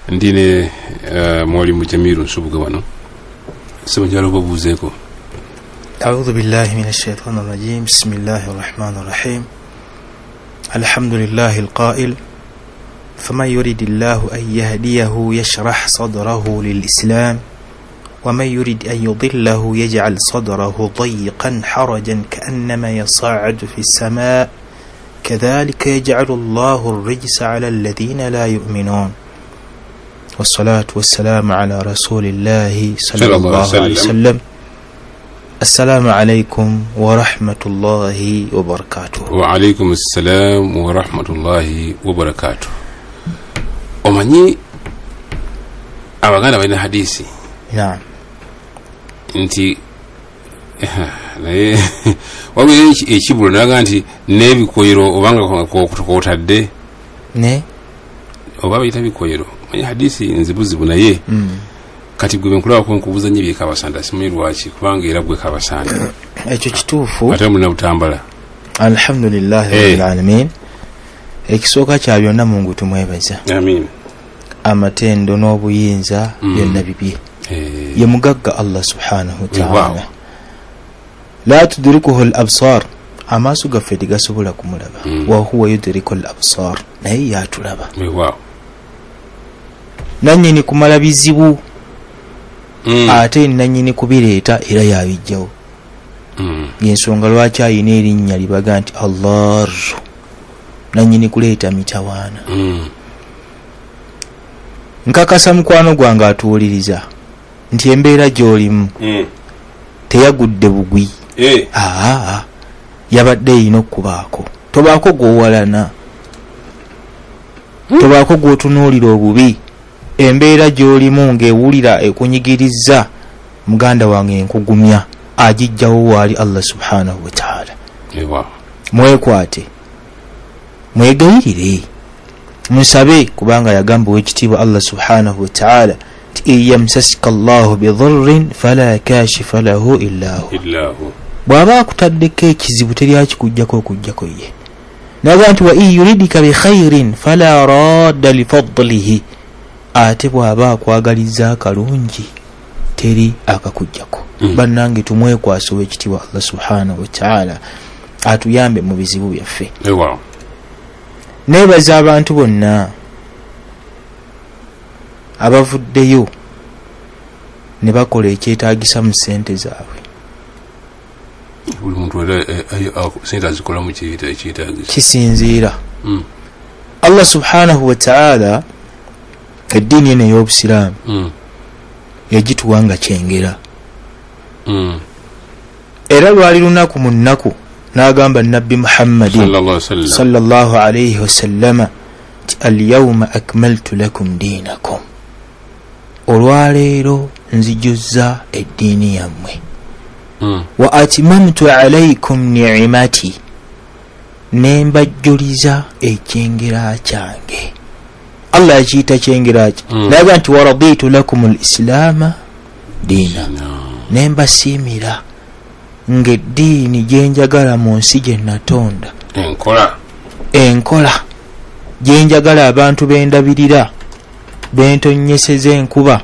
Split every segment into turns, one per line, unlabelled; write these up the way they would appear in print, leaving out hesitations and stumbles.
ndine mwalimu Jamil Nsubuga wano sema njalo babuzeeko.
أعوذ بالله من الشيطان الرجيم بسم الله الرحمن الرحيم الحمد لله القائل فمن يريد الله أن يهديه يشرح صدره للإسلام ومن يريد أن يضله يجعل صدره ضيقا حرجا كأنما يصعد في السماء كذلك يجعل الله الرجس على الذين لا يؤمنون والصلاة والسلام على رسول الله صلى الله عليه وسلم. السلام عليكم ورحمة الله وبركاته.
وعليكم السلام ورحمة الله وبركاته. Omanyi abaganda balina hadisi.
Naam.
Nti naye wabire ekibulo naga nti nebikoyero obanga kokutadde
ne
oba bayita bikoyero. Manyi hadisi nzibuzibu naye kati gwe nkulaba ko nkubuza nnyo byekabasanda simanyi lwaki kubanga era gwe kabasanda
ekyo kituufu
ate mulina butambala.
Alhamdulillah rabbil alamin. Ekisooka kya byonna Mungu tumwebaza.
Amin.
Amatendo n'obuyinza byonna bibye. Ye mugagga Allah subhanahu wa ta'ala. La tudrikuhu al-absar. Amaaso gaffe tigasobola kumulaba. Wa huwa yudriku al-absar. Naye yatulaba.
Wow.
Nannyini kumala bizibu. Ate nannyini kubireeta era yabijjawo. Yensonga lwaki ayina erinnya libaga nti Allah. Nannyini kuleeta mitawaana. Nkakasa mukwano gwange atuwuliriza nti embeera gy'olimu teyagudde bugwi. Yabadde erina okubaako. Tobaako gw'owalana. Tobaako gw'otunuulira obubi. Embeera gy'olimu ng'ewulira ekunyigiriza muganda wange nkugumya agijjawo waali Allah subhanahu wa ta'ala. Mwekwate. Mwegayirire. Musabe kubanga yagamba Ekitiibwa Allah subhanahu wa ta'ala yamsasika Allahu bidhurrin fala kashifa lahu illa hu. Bw'aba akutaddeko ekizibu teri akikujjako okujjako ye. Naga nti wa yuridika bi khairin fala radda li fadlihi. Ate bw'aba akwagaliza akalungi teri akakujjako. Bannange tumwekwase Ekitiibwa Allah subhanahu wa ta'ala atuyambe mu bizibu byaffe. Nebaza abantu bonna abavuddeyo ne bakola ekyetaagisa mu ssente zaabwe.
Buli muntu sente azikola mu kyetaagisa
kisinziira. Allah subhanahu wa ta'ala eddiini eno ey'Obusiraamu yagituwa nga kyengera. Era lwali lunaku mu nnaku n'agamba Nabbi Muhammad sallallahu alayhi wa sallama ti al-yawma akmaltu lakum dinakum. Olwaleero nzijuzza eddiini yammwe. Wa atimamtu alaykum ni'mati. Nembajjuliza ekyengera kyange. Allah yakiyita kyengera kye. Naga nti wa raditu lakum al-islaama diina. Nembasiimira ng'eddiini gye njagala mu nsi gye natonda. Enkola gye njagala abantu bendabirira, bentonnyeseza enkuba,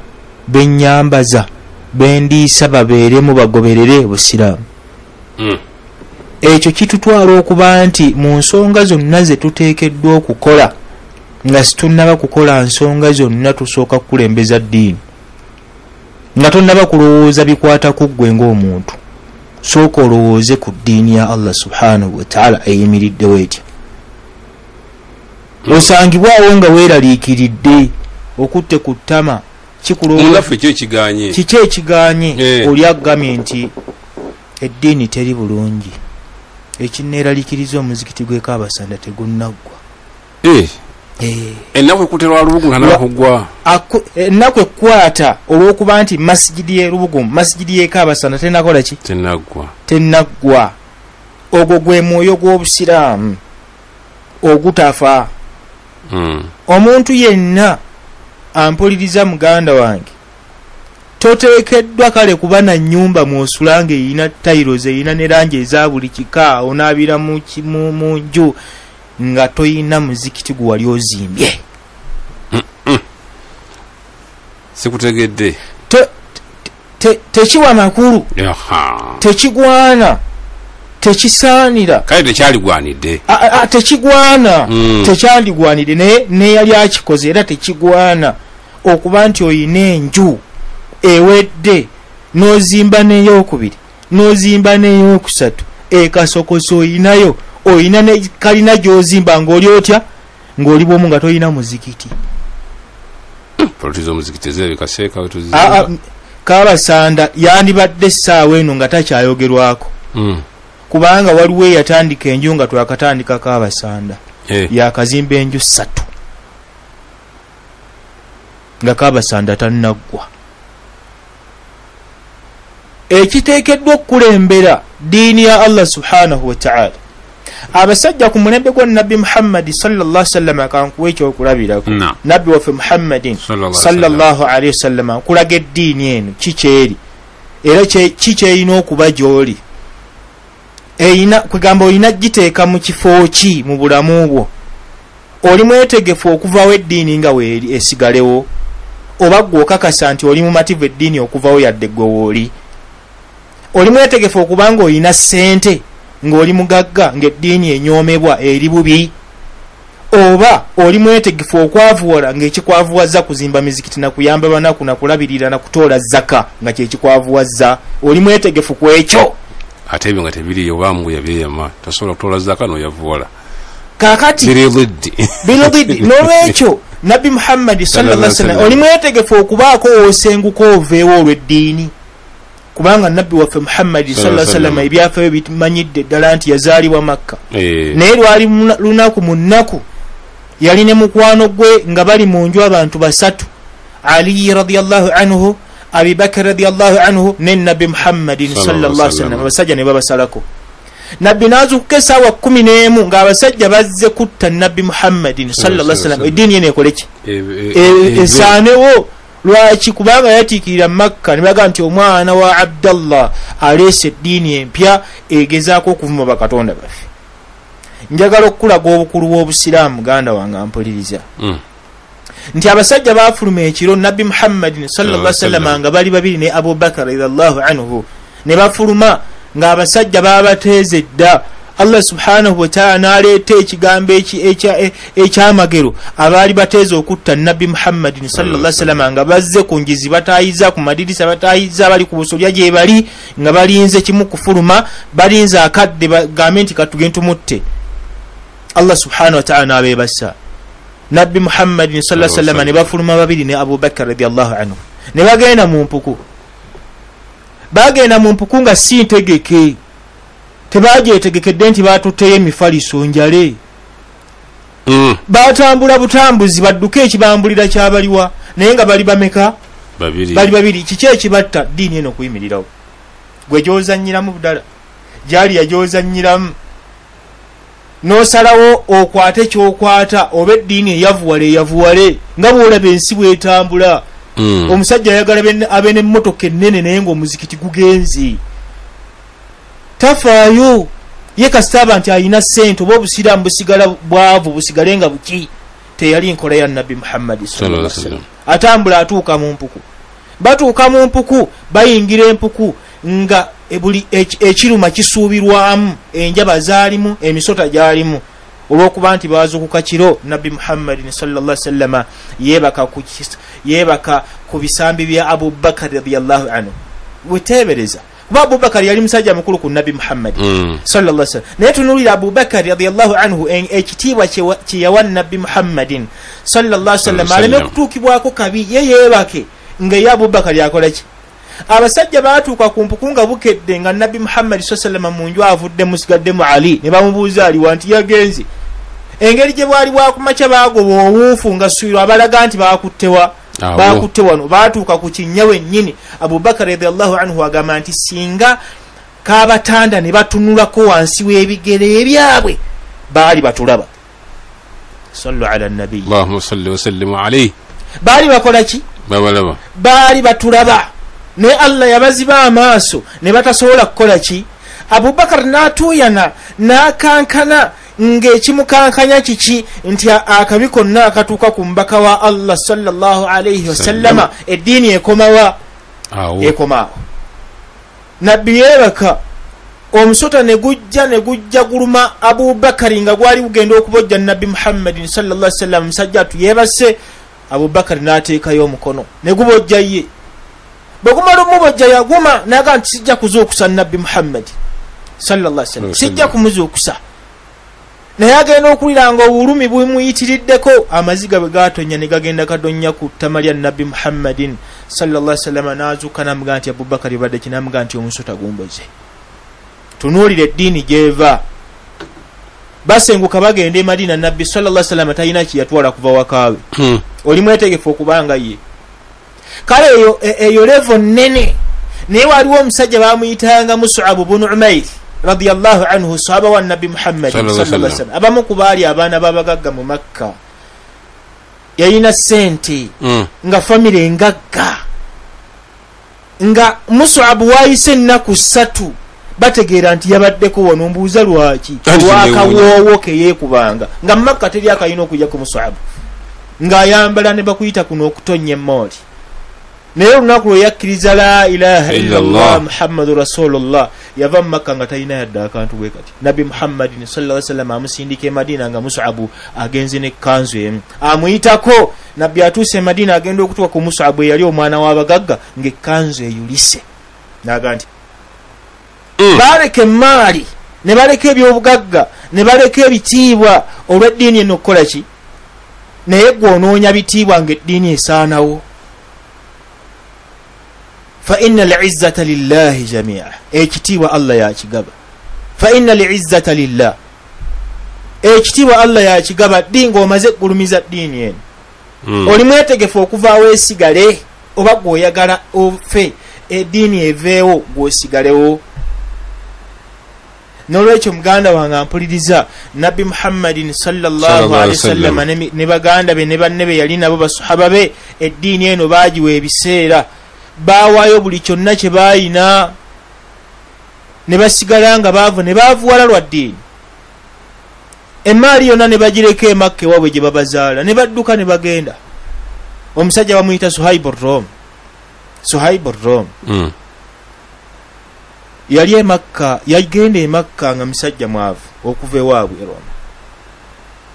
bennyambaza, bendiisa babeeremu bagoberere Obusiraamu. Ekyo kitutwala okuba nti mu nsonga zonna ze tuteekeddwa okukola nga situnnaba kukola nsonga zonna tusooka kukulembeza ddiini. Nga tonnaba kulowooza bikwata ku ggwe ng'omuntu. Sooka olowooze ku ddiini ya Allah subhanahu wa ta'ala eyimiriddewo etya. Osangibwawo nga weeraliikiridde okutte ku ttama kikulowooza kiki ekiganye oli agamye nti eddiini teri bulungi. Ekinneeraliikiriza omuzikiti gw'Ekabasanda tegunnaggwa.
Ennaku ekuterwa Lubugu nga nakugwa.
Ennaku ekwata olw'okuba nti masjidi y'Lubugu masjidi y'Ekabasanda tenakola ki? Tenaggwa. Ogwo gwe mwoyo gw'Obusiraamu ogutafa. Omuntu yenna ampuliriza muganda wange toteekeddwa kale kuba na nnyumba mw'osulanga eyina tayiroz eyina ne langi eza buli kika onaabira mu nju nga toyina muzikiti gwe wali ozimbye.
sikutegedde
tekiwa makulu tekigwana tekisaanira
kale tekyaligwanidde
tekigwana tekyandigwanidde naye neyali akikoze era tekigwana okuba nti oyina enju ewedde n'ozimba n'eyokubiri n'ozimba n'eyokusatu ekasokoso oyina ne kalina gy'ozimba ng'oli otya ng'oli bwomu nga toyina muzikiti
polotizo muzikiti zebikaseeka
Kabasanda yandibadde essaawa eno nga takyayogerwako kubanga waliwo eyatandika enju nga twakatandika Kabasanda yakazimba enju 3 nga Kabasanda tannaggwa. Ekiteekeddwa okukulembera diini ya Allah subhanahu wa ta'ala abasajja ku mulembe gwa Nabbi Muhammad sallallahu alaihi wasallam akankuwa ekyokulabirako Nabbi waffe Muhammadin sallallahu alaihi wasallam akulaga eddiini eno kikyeri era kikyerina okuba gy'oli kwegamba olina giteeka mu kifo ki mu bulamu bwo oli mwetegefu okuvawo eddiini nga weeri esigalewo oba gwe okakasa nti oli mumativu eddiini okuvawo yadde gwe wooli oli mwetegefu okubanga olina ssente ng'oli mugagga ng'eddiini enyoomebwa eri bubi oba oli mwetegefu okwavuwala ng'ekikwavuwazza kuzimba mizikiti na kuyamba banaku na kulabirira na kutoola zaka nga kyekikwavuwazza oli mwetegefu ku ekyo
ate ebyo nga tebiriyo obamu yabyeyama tasobola kutoola zaka n'oyavuwala
kaakati birididi n'olwekyo Nabbi Muhammad sallallahu alaihi wasallam oli mwetegefu okubaako osenguko oveewo olw'eddiini kubanga Nabbi waffe Muhammad sallallahu alaihi wasallam ebyafeyo bitmanyidde ddala nti yazaalibwa Makka naye lwali lunaku mu nnaku yali ne mukwano gwe nga bali mu nju abantu 3 Ali radiyallahu anhu Abi Bakr radiyallahu anhu ne Nabbi Muhammad sallallahu alaihi wasallam abasajja ne babasalako Nabbi nazukuka essaawa 11 ng'abasajja bazze kutta Nabbi Muhammad sallallahu alaihi wasallam eddiini eno ekoleki esaanewo Lwaki kubanga yatiikirira Makka ne baga nti omwana wa Abdallah aleese eddiini empya egezaako okuvuma bakatonda baffe. Njagala okulaga obukulu bw'Obusiraamu muganda wange ampuliriza nti abasajja baafuluma ekiro Nabbi Muhammad sallallahu alaihi wasallam nga bali babiri ne Abu Bakr radhiyallahu anhu ne bafuluma ng'abasajja baabateeze dda Allah subhanahu wa ta'ala n'aleeta ekigambo ekyamagero abaali bateeze okutta Nabbi Muhammad sallallahu alaihi wasallam nga bazze ku ngizi bataayiza ku madirisa bataayiza bali ku busolya gye bali nga balinze kimu kufuluma balinze akadde bagambe nti katugende tumutte. Allah subhanahu wa ta'ala n'abeebasa Nabbi Muhammad sallallahu alaihi wasallam ne bafuluma babiri ne Abu Bakr radiyallahu anhu ne bagenda mu mpuku nga si ntegeke tebagyetegekedde nti baatutteyo emifaliso njale baatambula butambuzi badduke ekibambulira kyabaliwa naye nga bali bameka bali babiri kiki ekibatta ddiini eno okuyimirirawo gwe gyozanyiramu budala gyali yagyozanyiramu n'osalawo okwate kyokwata oba eddiini eyavuwale nga bw'olaba ensi bw'etambula omusajja ayagala abe n'emmotoka ennene naye ng'omuzikiti gugenze tafaayo ye kasitaba nti alina ssente oba Obusiraamu busigala bwavu busigale nga buki teyali nkola ya Nabbi Muhammad sallallahu alaihi wasallam atambula atuuka mu mpuku batuuka mu mpuku bayingira empuku nga buli ekiruma kisuubirwamu enjaba zaalimu emisota gyalimu olw'okuba nti baazukuka kiro Nabbi Muhammad sallallahu alaihi wasallam yeebaka ku bisambi bya Abu Bakr radiyallahu anhu weteebereza kuba Abu Bakr yali musajja mukulu ku Nabbi Muhammad sallallahu alaihi wasallam naye tunulira Abu Bakr radiyallahu anhu ekitiibwa kye yawa Nabbi Muhammad sallallahu alaihi wasallam aleme kutuukibwako kabi ye yeebake nga ye Abu Bakr yakola ki abasajja baatuuka ku mpuku nga bukedde nga Nabbi Muhammad sallallahu alaihi wasallam mu nju avudde musigaddemu Ali ne bamubuuza ali wanti yagenze engeri gye bwali bwakumakya baagoba owuufu nga suyiro abalaga nti baakutte wano baatuuka ku kinyawe nnyini Abu Bakr radiyallahu anhu agamba nti singa kaabatanda ne batunulako wansi w'ebigere byabwe baali batulaba sallu ala nabi
Allahumma salli wa sallim alayhi
baali bakola ki baali batulaba ne Allah yabaziba amaaso ne batasobola kukola ki Abu Bakr n'atuuyana n'akankana ng'ekimukankanya kiki nti akabi konna akatuuka ku mbaka wa Allah sallallahu alayhi wasallama eddiini ekomawa ekomaawo. Nabbi yeebaka omusota ne gujja guluma Abubakari nga gwali gugenda okubojja Nabbi Muhammadin sallallahu alayhi wasallam. Musajja yeebase Abubakari n'ateekayo omukono ne gubojja ye. Bwe gumala omubojja yaguma naga nti sijja kuzuukusa Nabbi Muhammad sallallahu alayhi wasallam, sijja kumuzuukusa. Naye agenda okulira nga obulumi bumuyitiriddeko, amaziga bwe gatonya ne gagenda kadonya ku ttama lya Nabbi Muhammadin sallallahu alayhi wasallam. N'azuuka n'amugaa nti Abubakari badde kinamugaa nti omusota gumboze. Tunuulira eddiini gy'eva. Basenguka bagenda e Madina, Nabbi sallallahu alayhi wasallam talina kiyatwala kuva wakaawe. Oli mwetegefu okubanga ye. Kale eyo levo nnene. Naye waliwo omusajja bamuyitanga Mus'ab ibn Umayr radiyallahu anhu, sahaba wa Nabbi Muhammad sallallahu alayhi wasallam. Abamu ku baali abaana b'abagagga mu Makka. Yalina sente nga famire engagga. Nga Mus'ab waayise ennaku 3 bategeera nti yabaddeko wano. Mbuuza lwaki? Lwakawoowo ke yeekubanga nga mu Makka teri akayina okujja ku Mus'ab, ng'ayambala ne bakuyita kuno okutonya emmooli. Naye olunaku lwe yakkiriza la ilaha illallah Muhammadu Rasulullah, yava mu Makka nga talina yadde akantu bwe kati. Nabbi Muhammadin sallallahu alayhi wasallam amusindika e Madina nga Mus'ab agenze ne kanzu emu. Amuyitako Nabbi atuuse e Madina agenda okutuuka ku Mus'ab eyali omwana w'abagagga ng'ekkanzu eyulise. Naga nti baleka emaali ne baleka ebyobugagga ne baleka ebitiibwa olw'eddiini eno okukola ki? Naye gw'onoonya bitiibwa ng'eddiini esaanawo. Fa inna al-izzata lillahi jami'a. Ekitiibwa Allah yakigaba. Fa inna al-izzata lillah. Ekitiibwa Allah yakigaba ddi ng'omaze gulumiza ddiini eno. Oli mwetegefu okuvaawo esigale oba gw'oyagala ofe eddiini eveewo gw'osigalewo. Nolwekyo muganda wange ampuliriza, Nabbi Muhammadin sallallahu alayhi wasallam ne baganda be ne banne be yali nabo basahaba be, eddiini eno baagiwa ebiseera, baawaayo buli kyonna kye baayina, ne basigala nga baavu, ne baavuwala lwa ddiini. Emaali yonna ne bagireka e Makka ewaabwe gye babazaala, ne badduka ne bagenda. Omusajja bamuyita Suhaib ar-Rum. Yali e Makka, yagenda e Makka nga musajja mwavu okuva ewaabwe Roma.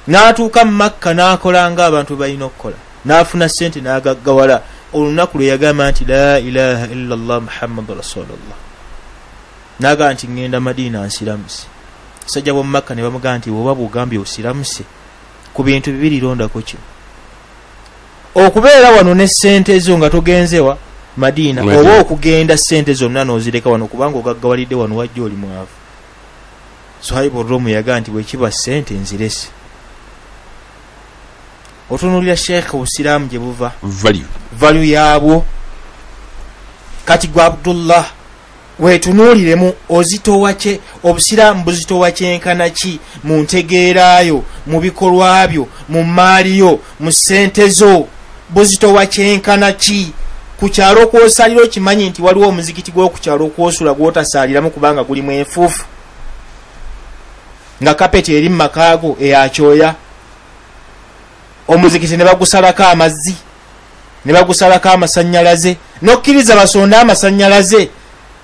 N'atuuka mu Makka n'akola ng'abantu balina okukola, n'afuna ssente n'agaggawala. Olunaku lwe yagamba nti la ilaha illallah Muhammadu Rasulullah, n'agamba nti ngenda Madina nsiramuse. Sajja b'omu Makka ne bamugamba nti oba bw'ogambye osiramuse ku bintu bibiri londako kino: okubeera wano ne ssente zo nga togenzewa Madina, oba okugenda ssente zonna n'ozireka wano kubanga ogaggawalidde wano wajja oli mwavu. Suhaib ar-Rum yagamba nti bwe kiba ssente nzirese. Otunuulira Sheikh Obusilaamu gye buva, value yaabwo. Kati gwa Abdullah weetunuuliremu, ozitowa kye, Obusiraamu buzitowa kyenkana ki mu ntegeeraayo, mu bikolwa byo, mu maali yo, mu ssente zo, buzitowa kyenkana ki? Ku kyalo kw'osalira okimanyi nti waliwo omuzikiti gw'oku kyalo kw'osula gw'otasaaliramu kubanga gulimu enfuufu, nga kapeti eri mu makaago eyakyoya. Omuzikiti ne bagusalako amazzi, ne bagusalako amasannyalaze, n'okkiriza basonda amasannyalaze,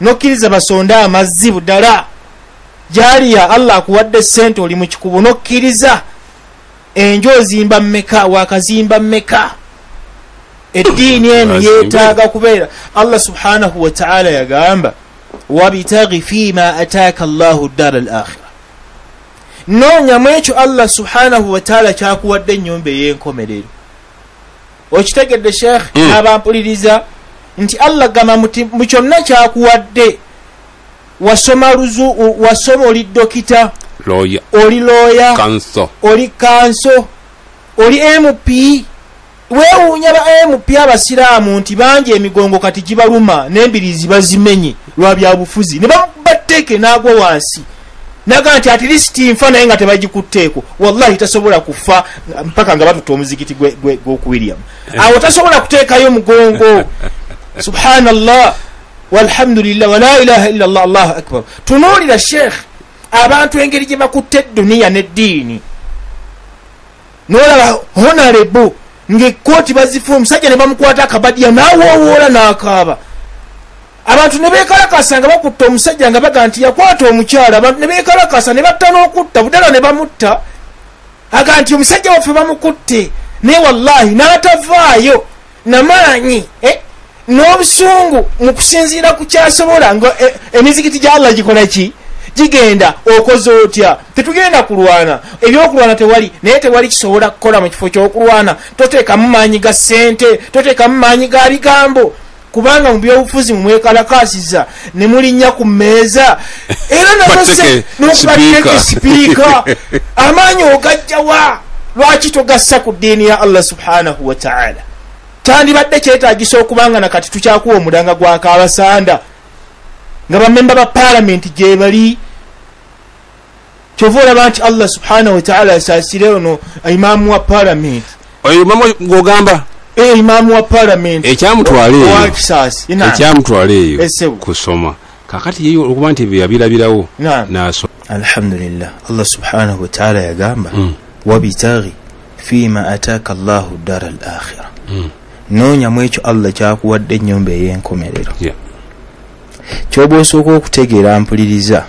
n'okkiriza basonda amazzi buddala. Jaaliya Allah akuwadde ssente oli mu kikubo, n'okkiriza enju ozimba mmeka, wakazimba mmeka. Eddiini eno yeetaaga kubeera. Allah subhanahu wa ta'ala yagamba wabitaghi fima ataaka Allahu ddara al-akhira. Noonyamu ekyo Allah subhanahu wa ta'ala kyakuwadde ennyumba ey'enkomerero. Okitegedde Sheikh n'abampuliriza nti Allah gamba mu kyonna kyakuwadde, wasoma oli dokita, oli looya, oli kanso, oli MP. Weewuunya ba MP abasiraamu nti bangi emigongo kati gibaluma n'embirizi bazimenye lwa byabufuzi, ne bateeke n'agwa wansi. Naga nti at least nfa naye nga tebagikutteeko. Wallahi tasobola kufa mpaka nga batuta omuzikiti gw'oku William. Awo tasobola kuteekayo mugongo. Subhanallah walhamdulillah wa la ilaha illa Allah, Allahu akbar. Tunuulira Sheikh abantu engeri gye bakutte duniya n'eddiini n'olaba honorable ng'ekkooti bazifu omusajja ne bamukwata akabadya n'awoowoola n'akaaba abantu ne beekalakasa nga bakutte omusajja nga baga nti yakwata omukyala abantu ne beekalakasa ne batta n'okutta budala ne bamutta aga nti omusajja waffe bamukutte naye wallahi n'atavaayo namaanyi n'obusungu mu kusinziira ku kyasobola nga emizikiti gya Allah gikola ki gigenda okoze otya tetugenda kulwana ebyokulwana tewali naye tewali kisobola kukola mu kifo ky'okulwana toteekamu maanyi ga ssente toteekamu maanyi ga bigambo kubanga mu byobufuzi mumwekalakasiza ne mulinnya ku mmeeza era nazose n'okubateeka sipiika amaanyi ogajjawa lwaki togassa ku ddiini ya Allah subhanahu wa ta'ala kyandibadde kyetaagisa okubanga nakati tukyakuwa omudanga gwa kaabasanda nga bamemba ba parliament gye bali kyova olaba nti Allah subhanahu wa ta'ala asaasire ono imaamu wa parliament
oyo imamu gogamba
imaamu wa parliament
ekyamutwala eyo kusoma kakati yeyo okuba nti byabirabirawo naso
alhamdulillah Allah subhanahu wa ta'ala yagamba wabitaghi fima ataka Allahu dara al-akhirah noonya mu ekyo Allah kyakuwadde ennyumba ey'enkomerero kyoba osooka okutegeera mpuliriza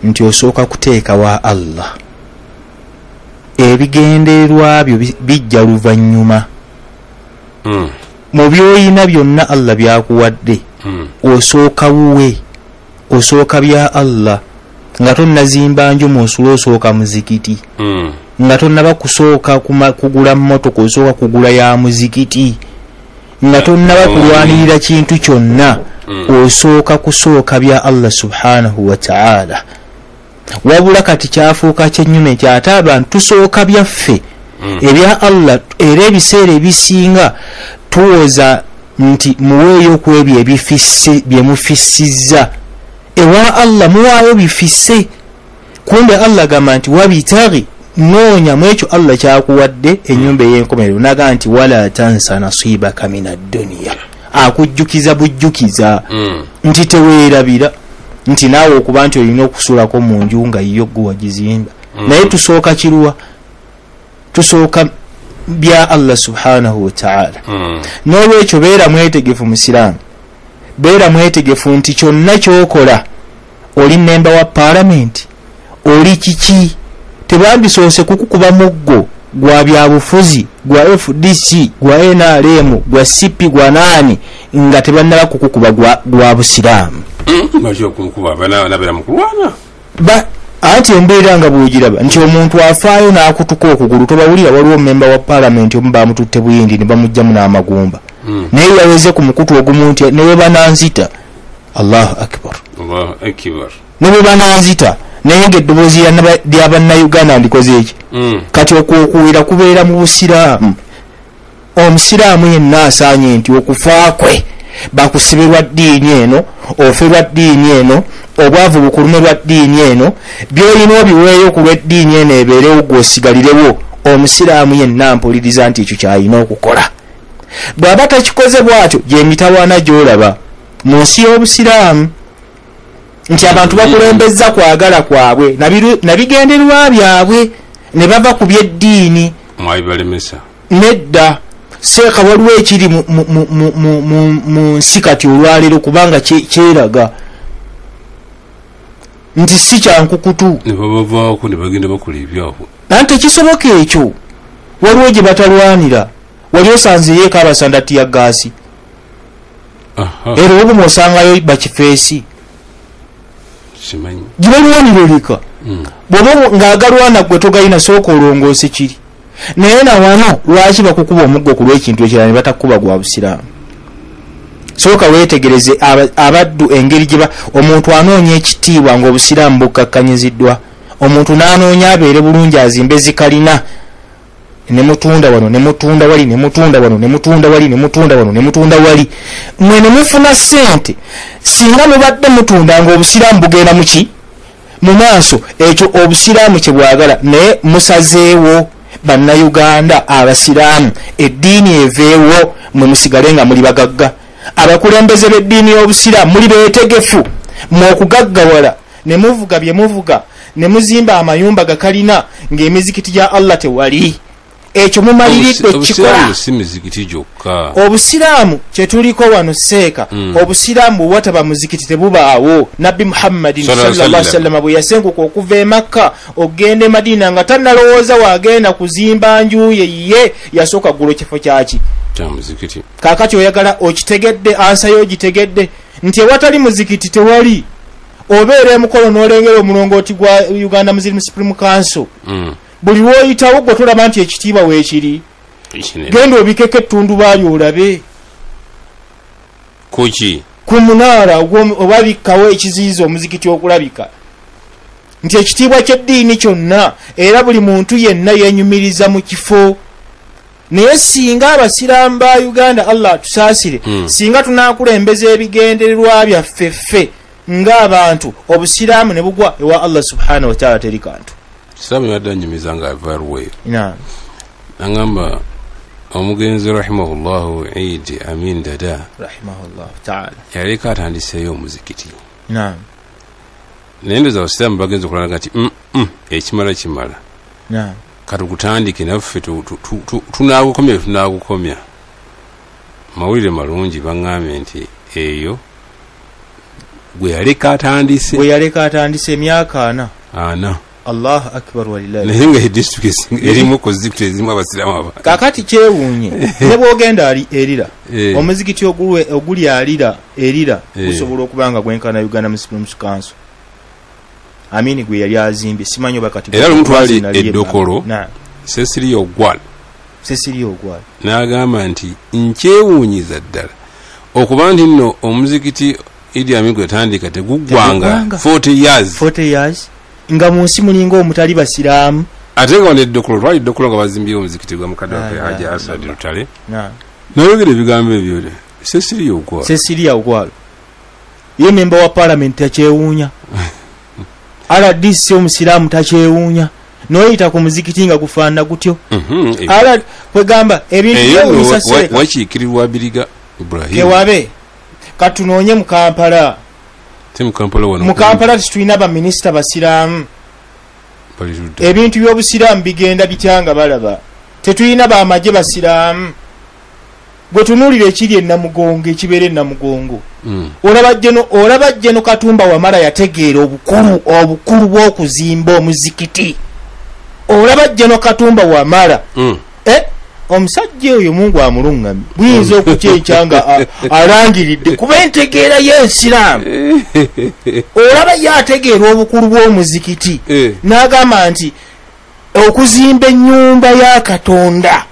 nti osooka kuteeka wa Allah ebigendererwa byo bijja luvannyuma mu byoyina byonna Allah byakuwadde osooka wuwe osooka bya Allah nga tonnazimba nju osula osooka muzikiti nga tonnaba kusooka kugula mmotoka osooka kugula ya muzikiti nga tonnaba kulwanirira kintu kyonna osooka kusooka bya Allah subhanahu wa ta'ala wabula kati kyafuuka kyennyuma ekyate abantu tusooka byaffe ebya Allah era ebiseera ebisinga tuwoza nti muweeyo ku ebyo ebifisse bye mufissizza ewa Allah muwaayo bifisse kumbe Allah gamba nti wabitaghi noonya mu ekyo Allah kyakuwadde ennyumba ey'enkomerero naga nti wala tansa nasibaka mina dduniya akujjukiza bujjukiza nti teweerabira nti naawe okuba nti olina okusulako mu nju nga yiyo gwe wagizimba naye tusooka kiruwa tusooka bya Allah subhanahu wa ta'ala n'olwekyo beera mwetegefu musiraamu beera mwetegefu nti kyonna kyokola oli memba wa parliament oli kiki tebambisoose kukukuba muggo gwa byabufuzi gwa FDC gwa NRM gwa CP gwa nani nga tebannaba kukukuba gwa busiraamu anti embeera nga bwogiraba nti omuntu afaayo n'akutuka okugulu tobawulira waliwo memba wa parliament omu bamututte buyindi ne bamugjamu n'amagumba naye yaweze ku mukutu ogumu nti ne bwe bananzita Allahu akbar ne bwe bananzita naye ng'eddoboozi ly'abannayuganda ndikoze eki kati okwokuwera kubeera mu busiraamu omusiraamu yenna asaanye nti okufa kwe bakusibirwa ddiini eno oferwa ddiini eno obwavu bukulume lwa ddiini eno byolina obiweeyo ku lw'eddiini eno ebeerewo gw'osigalirewo omusiraamu yenna mpuliriza nti ekyo kyalina okukola bw'aba takikoze bw'atyo gy'emitawaana gy'olaba mu nsi y'obusiraamu nti abantu bakulembezza kwagala kwabwe nabigenderwa byabwe ne bava ku by'eddiini nedda seeka waliwo ekiri mu nsi kati olwaleero kubanga kyeraga nti si kyankukutu nanti tekisoboka ekyo waliwo gye batalwanira wali osanzeyo ekabasanda tiya gaasi era obumu osangayo bakifeesi gibalwanira leka bwoba ng'agalwana gwe togalina sooka olongoose kiri naye nawano lwaki bakukuba omuggo ku lw'ekintu ekirala ne batakuba gwa busiraamu sooka weetegereze abaddu engeri gye omuntu anoonya ekitiibwa ng'obusiraamu bukkakkanyiziddwa omuntu n'anoonya abeere bulungi azimbe zikalina ne mutunda wano ne mutunda wali ne mutunda wano ne mutunda wali ne mutunda wano ne mutunda wali mwe ne mufuna ssente singa mubadde mutunda ng'obusiraamu bugenda muki mu maaso ekyo obusiraamu kye bwagala naye musazeewo bannayuganda abasiraamu eddiini eveewo mwe musigale nga muli bagagga abakulembeze b'eddiini y'obusiraamu muli beetegefu mu okugaggawala ne muvuga bye muvuga ne muzimba amayumba ga Kalina ng'emizikiti gya Allah tewali. Ekyo mumaliridde kikola. Obusiraamu kye tuliko wano seeka. Obusiraamu wataba muzikiti tebubaawo. Nabbi Muhammad sallallahu alaihi wasallam bwe yasenguka okuva e Makka ogende Madina nga tannalowooza waagenda kuzimba nju ye yasooka ggulo kifo kyaki
kya muzikiti.
Kaakati oyagala okitegedde ansayo ogitegedde nti ewatali muzikiti tewali. Obeera emukolo n'olengera omulongooti gwa Uganda Muslim Supreme Council. Buli woyitawo gwe tulaba nti ekitiibwa weekiri. Genda obikeko ettundubaali olabe.
Kuki?
Ku munaala obabikkawo ekiziyiza omuzikiti okulabika. Nti ekitiibwa ky'eddiini kyonna era buli muntu yenna yenyumiriza mu kifo. Naye singa abasiraamu ba Uganda Allah tusaasire, singa tunaakulembeza ebigendererwa byaffe ffe ng'abantu, obusiraamu ne bugwa ewa Allah subhanahu wa ta'ala teri kantu.
Siraamu yadda nyumiza nga avaruwe.
Naam.
Nangamba omugenzi rahimahullahu Eid Amin Dada
rahimahullahu ta'ala
yaleka atandiseeyo omuzikiti.
Naam.
Nendoza abasiraamu bagenze okulanga nti ekimala.
Naam.
Katugutandike naffe tunaagukomya. Mawulire malungi baŋŋambye nti eyo gwe yaleka atandise emyaka 4. Allahu akbar walillahi. Naye nga district erimu ku zikiti ezimu abasiraamu aba.
Kakati kyewuunye ne bwogenda erira omuzikiti oguli erira gusobola okubanga gwenkana Uganda Muslim Council. Amini gwe yali azimbye simanyo bakati.
Era omuntu ali eddokolo Cecilia Ogwal n'agamba nti nkyewuunyiza ddala okuba nti nno omuzikiti Idi Amin gwe tandika teguggwanga 40 years nga mu nsi mulinga omutali basiraamu. Ate nga eddokolo twali eddokolo nga bazimbye omuzikiti gwa mukadde waffe Haji Asad Lutale. Nayogera ebigambo ebyo Cecilia Ogwal ye memba wa parliament takyewuunya. RDC omusiraamu takyewuunya. Noyita ku muzikiti nga gufaana gutyo. Kwegamba ebintu by'omusasire wakiikirirwa Biriga Ibrahim
kewabe katunoonye mu Kampala. Mu Kampala tulina ba minisita basiraamu. Ebintu by'obusiraamu bigenda bityanga balaba. Tetulina ba amagye basiraamu. Gwe tunuulira ekiri ennamugongo ekibeera ennamugongo. Olaba jjeno Katumba Wamala yategeera obukulu bw'okuzimba omuzikiti. Olaba jjeno Katumba Wamala. Omusajja oyo Mungu amulungamye. Buyinza okukyekyanga alangiridde kuba entegeera y'ensiraamu. Olaba yategeera obukulu bw'omuzikiti. N'agamba nti okuzimba ennyumba ya Katonda.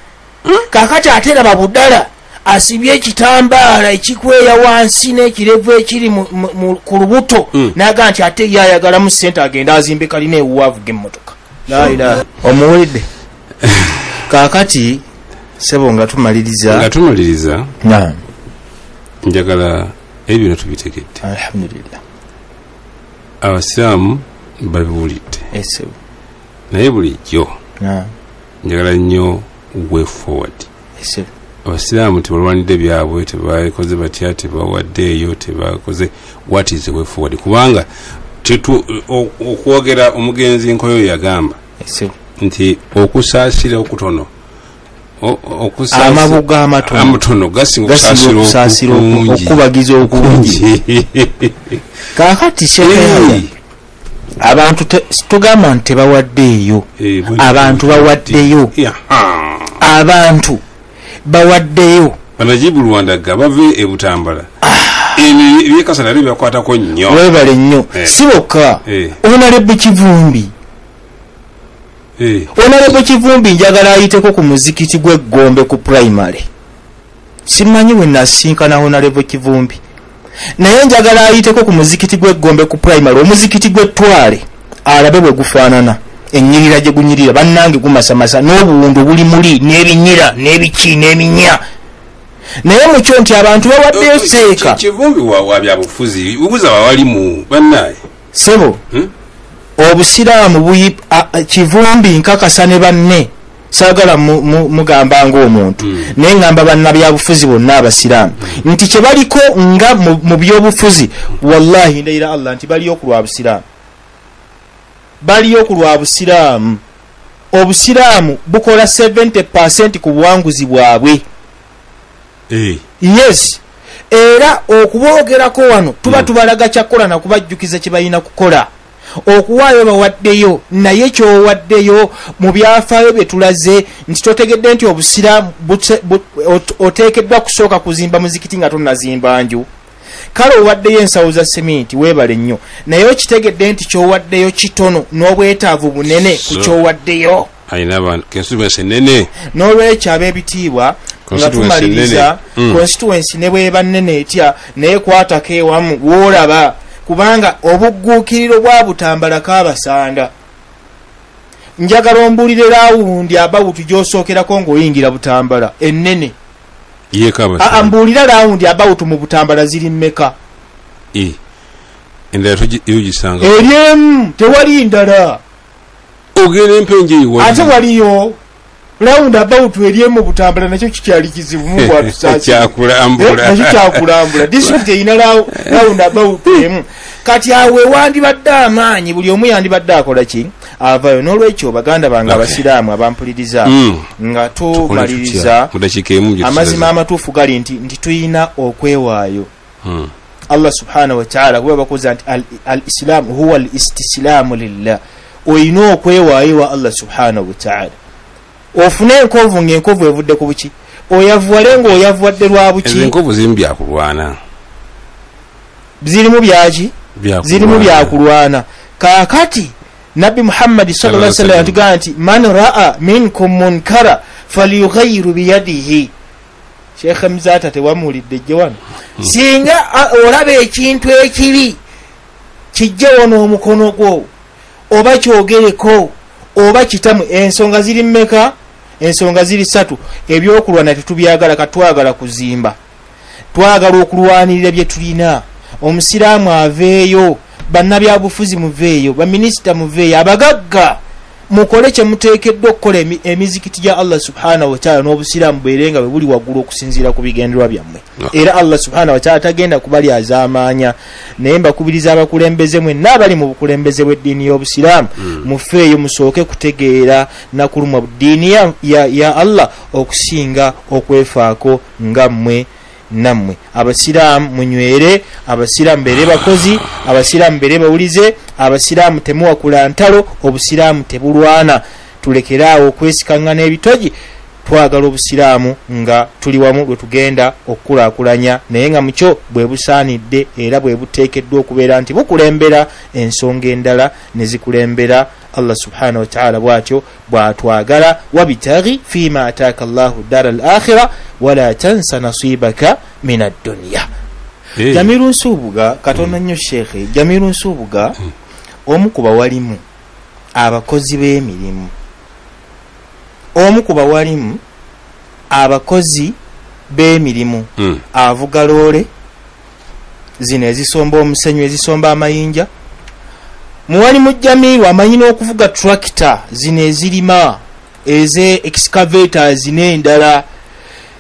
Kakati ate laba buddala asibye ekitambaala ekikweya wansi n'ekirevu ekiri ku lubuto. N'agamba nti ate yayagalamu ssente agenda azimbe Kalina ewuwa avuga emmotoka. La ilaha. Omuwulidde. Kakati sebo nga tumaliriza. Naam. Njagala ebyo tubitegedde. Alhamdulillah. Abasiraamu babiwulidde. Esebo. Naye bulijjo. Naam. Njagala nnyo way forward. Esebo. Abasiraamu tebalwanidde byabwe, tebakoze batya, tebawaddeeyo, tebakoze what is the way forward. Kubanga okwogera omugenzi nkoyo yagamba. Esebo. Nti okusaasira okutono. Amabuga amatono gasinga okusaasira okubagiza okungi. Kakati shehe abantu tugamba nti bawaddeeyo. Abantu bawaddeyo. Abantu bawaddeyo. Banajibu Rwanda bave e Butambala. Ebikasana lebe bakwatako nnyo. Webale nnyo. Siboka. Onalebbe Kivumbi. Onalebbe Kivumbi njagala ayiteko ku muzikiti gw'Egombe ku primary. Simanyi we nasinkana Onalebbe Kivumbi. Naye njagala ayiteko ku muzikiti gw'Egombe ku primary. Omuzikiti gw'Ettwale alabe bwe gufaanana. Ennyirira gye gunyirira bannange gumasamasa n'obuwundu buli muli n'ebinyira n'ebiki n'eminya. Naye mukyo nti abantu bawaddeyo seeka. Kivumbi wa byabufuzi bubuza bawalimu bannaye. Sebo. Obusiraamu Kivumbi nkakasa ne banne saagala mugamba ng'omuntu naye ngamba bannabyabufuzi bonna abasiraamu nti kye baliko nga mu by'obufuzi wallahi ndayira Allah nti baliyo ku lwa busiraamu baliyo ku lwa busiraamu. Obusiraamu bukola 70% ku buwanguzi bwabwe. Yes. Era okuboogerako wano tuba tubalaga kyakola na kubajjukiza kye balina kukola. Okuwaayo bawaddeyo naye kyowaddeyo mu byafaayo bye tulaze nti totegedde nti obusiraamu oteekeddwa kusooka kuzimba muzikiti nga tonnazimba nju. Kale owaddeyo ensawo za seminti weebale nnyo naye okitegedde nti kyowaddeyo kitono n'obwetaavu bunene ku kyowaddeyo. N'olwekyo ab'ebitiibwa nga tumaliriza constituency ne bweba nnene etya naye kwatako ewamu w'olaba kubanga obugguukiriro bwa Butambala kaabasanda. Njagala ombuulire laawundi abawutu gy'osookerako ng'oyingira Butambala ennene. Mbuulira laawundi abawutu mu Butambala ziri mmeka? Eryemu tewali ndala. Ate waliyo round about eryemu Butambala nakyo kikyali kizibu mu bwatusaasi. Nakyo kyakulambula. District eyina round about emu. Kati awe wandibadde amaanyi buli omu yandibadde akola ki? Avayo. N'olwekyo baganda bange abasiraamu abampuliriza nga tumaliriza amazima amatuufu gali nti tuyina okwewaayo. Allah subhanahu wa ta'ala kuba bakoza nti al-Islam huwa al-istislaamu lillah. Oyina okwewaayo wa Allah subhanahu wa ta'ala. Ofune enkovu ng'enkovu evudde ku buki? Oyavuwale ng'oyavuwadde lwa buki?
Enkovu zirimu byakulwana.
Zirimu byaki? Zirimu byakulwana. Kaakati Nabi Muhammad sallallahu alaihi wasallam atugamba nti man ra'a minkum munkara falyughayyiru biyadihi. Sheikh Mzata tewamuulidde gye wano. Singa olaba ekintu ekibi kijje wano omukono gwo oba kyogereko oba kitamu. Ensonga ziri mmeka? Ensonga ziri 3. Ebyokulwana tetubyagala katwagala kuzimba. Twagala okulwanirira bye tulina. Omusiraamu aveeyo, bannabyabufuzi muveeyo, baminisita muveeyo, abagagga mukole kye muteekeddwa okukola emizikiti gya Allah subhanahu wa ta'ala n'obusiraamu bwerenga bwe buli waggulu okusinziira ku bigenderwa byammwe. Era Allah subhanahu wa ta'ala tagenda kubalyaza amaanya. Naye mbakubiriza abakulembeze mwenna abali mu bukulembeze bw'eddiini y'obusiraamu mufeeyo musooke kutegeera na kulumwa ddiini ya Allah okusinga okwefaako nga mmwe nammwe. Abasiraamu munywere, abasiraamu mbere bakozi, abasiraamu mbere bawulize, abasiraamu temuwakula ntalo, obusiraamu tebulwana. Tulekeraawo okwesikaŋŋana ebitogi. Twagala obusiraamu nga tuli wamu lwe tugenda okukulaakulanya naye nga mukyo bwe busaanidde era bwe buteekeddwa okubeera nti bukulembera ensonga endala ne zikulembera Allah subhanahu wa ta'ala bwatyo bwatwagala. Wabitaghi fima ataaka Allahu dara al-akhirah wala tansa nasibaka min ad-dunya. Jamil Nsubuga katonda nnyo Sheikh Jamil Nsubuga omu ku bawalimu abakozi b'emirimu, omu ku bawalimu abakozi b'emirimu, avuga loole zino ezisomba omusenyu ezisomba amayinja. Muwalimu Jamil amanyi n'okuvuga tractor zino ezirima eze excavators n'endala.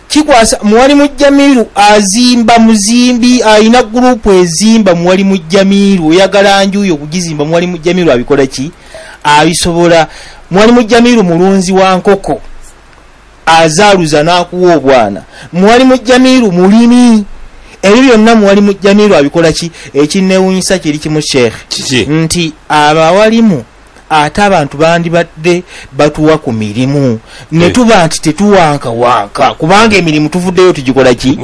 Kikwasa muwalimu Jamil azimba muzimbi, ayina group ezimba muwalimu Jamil. Oyagala njuyo kugizimba muwalimu Jamil abikola ki? Abisobola. Muwalimu Jamil mulunzi wa nkoko azaaluza n'akuwa obwana. Muwalimu Jamil mulimi. Ebyo byonna muwalimu Jamil abikola ki? Ekinneewuunyisa kiri kimu Sheikh nti abawalimu ate abantu bandibadde batuwa ku mirimu ne tuba nti tetuwankawanka kubanga emirimu tuvuddeyo tugikola ki?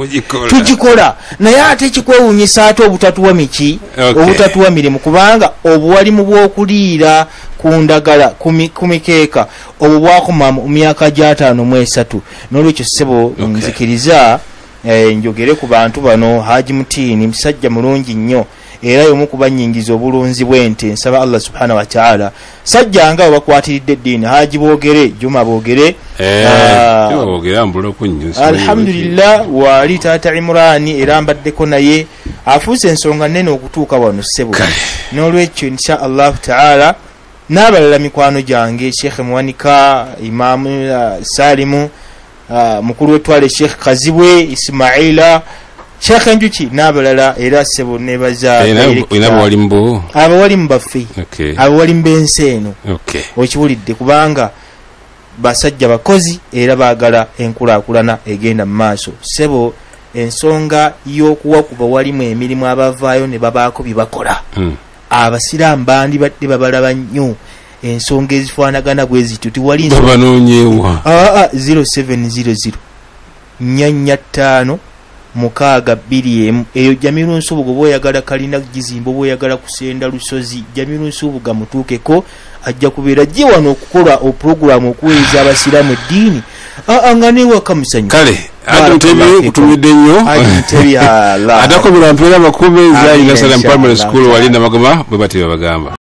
Tugikola. Naye ate kikwewuunyisa ate obutatuwa miki? Obutatuwa mirimu kubanga obuwalimu bw'okuliira ku ndagala ku mikeeka obwo bwakoma mu myaka gya 53. N'olwekyo ssebo nzikiriza njogere ku bantu bano. Haji Mutiini musajja mulungi nnyo era y'omu ku bannyingiza obulunzi bw'ente. Nsaba Allah subhanahu wa ta'ala sajja nga bakwatiridde eddiini. Haji boogere Juma boogere alhamdulillah wali taata Imrani era mbaddeko naye afuuse ensonga nnene okutuuka wano ssebo. N'olwekyo insha Allah ta'ala n'abalala mikwano gyange Sheikh Muwanika, Imam Salimu, mukulu wetwale Sheikh Kazibwe Ismaila, Sheikh Njuki n'abalala era ssebo nebaza abawali mu baffe abawali mu bensi eno okiwulidde kubanga basajja bakozi era baagala enkulaakulana egenda mu maaso ssebo ensonga y'okuwakuba walimu emirimu abavaayo ne babaako bye bakola abasiraamu bandibadde babalaba nnyo ensonga ezifaanagana bwe zityo tiwali 0700 45 621 eyo Jamiru Nsubuga oba oyagala Kalina Gizimbo oba oyagala kusenda Lusozi Jamiru Nsubuga mutuukeko ajja kubeera gye wano okukola oprogramu okuweereza abasiraamu eddiini nga newaka musanyu
kale atuntebi kutumidde nnyo
atuntebi
atakomera mpeera makumi zayina Salam Primary School wali Namagoma bwe batyo bagamba